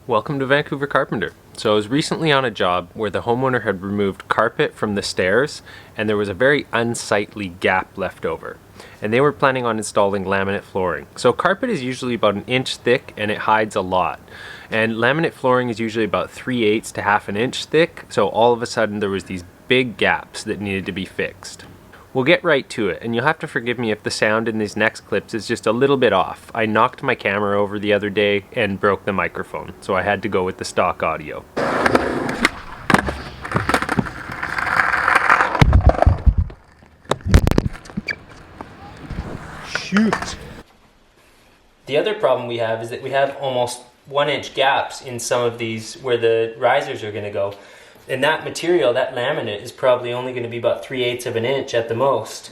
Welcome to Vancouver Carpenter. So I was recently on a job where the homeowner had removed carpet from the stairs and there was a very unsightly gap left over. And they were planning on installing laminate flooring. So carpet is usually about an inch thick and it hides a lot. And laminate flooring is usually about 3/8 to half an inch thick. So all of a sudden there was these big gaps that needed to be fixed. We'll get right to it, and you'll have to forgive me if the sound in these next clips is just a little bit off. I knocked my camera over the other day and broke the microphone, so I had to go with the stock audio. Shoot! The other problem we have is that we have almost 1-inch gaps in some of these where the risers are going to go. And that material, that laminate, is probably only going to be about 3/8 of an inch at the most.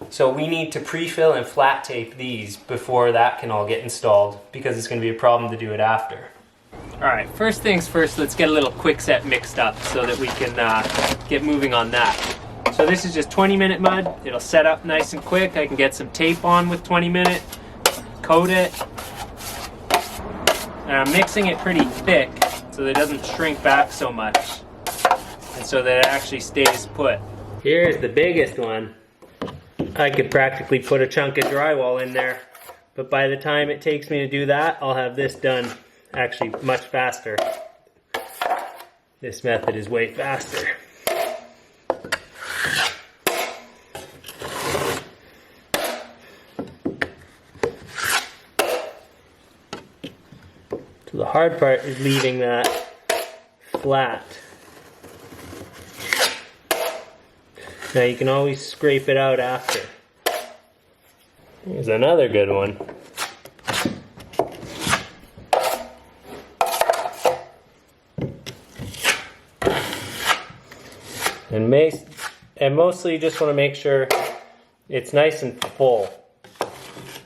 So we need to pre-fill and flat tape these before that can all get installed, because it's going to be a problem to do it after. Alright, first things first, let's get a little Kwikset mixed up so that we can get moving on that. So this is just 20-minute mud. It'll set up nice and quick. I can get some tape on with 20-minute, coat it. And I'm mixing it pretty thick so that it doesn't shrink back so much, and so that it actually stays put. Here's the biggest one. I could practically put a chunk of drywall in there, but by the time it takes me to do that, I'll have this done actually much faster. This method is way faster. So the hard part is leaving that flat. Now you can always scrape it out after. Here's another good one. And mostly you just want to make sure it's nice and full.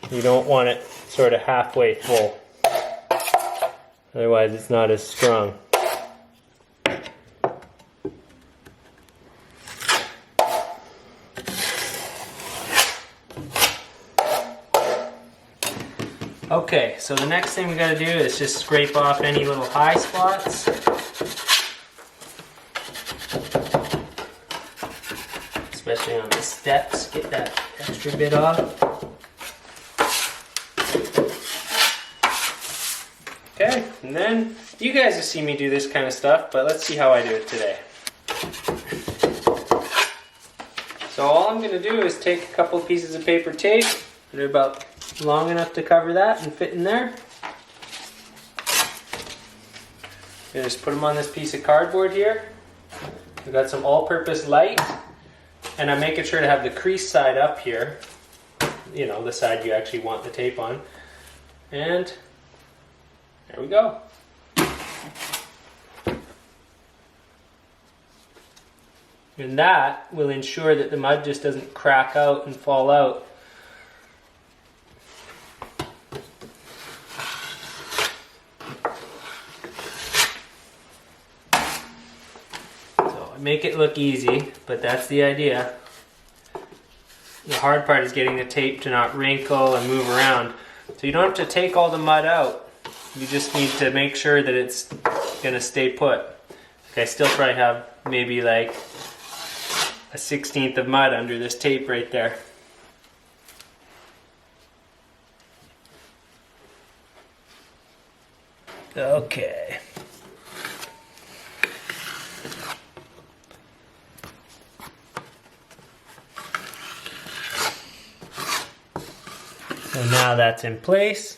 You don't want it sort of halfway full. Otherwise it's not as strong. Okay, so the next thing we gotta do is just scrape off any little high spots. Especially on the steps, get that extra bit off. Okay, and then you guys have seen me do this kind of stuff, but let's see how I do it today. So all I'm gonna do is take a couple pieces of paper tape. They're about long enough to cover that and fit in there. You just put them on this piece of cardboard here. We've got some all-purpose light, and I'm making sure to have the crease side up here. You know, the side you actually want the tape on. And there we go. And that will ensure that the mud just doesn't crack out and fall out. Make it look easy, but that's the idea. The hard part is getting the tape to not wrinkle and move around. So you don't have to take all the mud out. You just need to make sure that it's gonna stay put. Okay, I still probably have maybe like a 1/16 of mud under this tape right there. Okay. So now that's in place,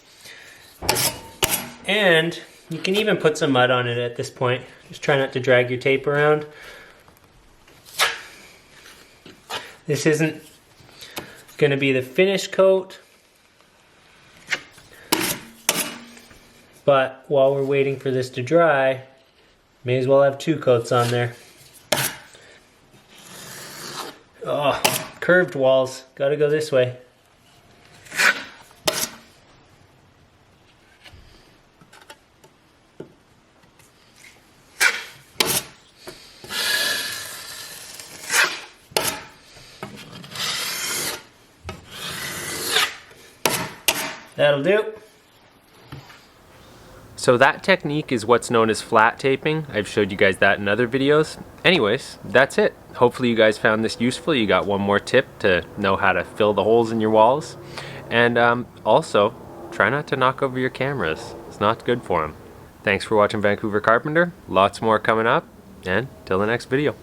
and you can even put some mud on it at this point. Just try not to drag your tape around. This isn't going to be the finish coat, but while we're waiting for this to dry, may as well have 2 coats on there. Oh, curved walls, gotta go this way. That'll do. So that technique is what's known as flat taping. I've showed you guys that in other videos. Anyways, that's it. Hopefully you guys found this useful. You got one more tip to know how to fill the holes in your walls. And also, try not to knock over your cameras. It's not good for them. Thanks for watching Vancouver Carpenter. Lots more coming up, and till the next video.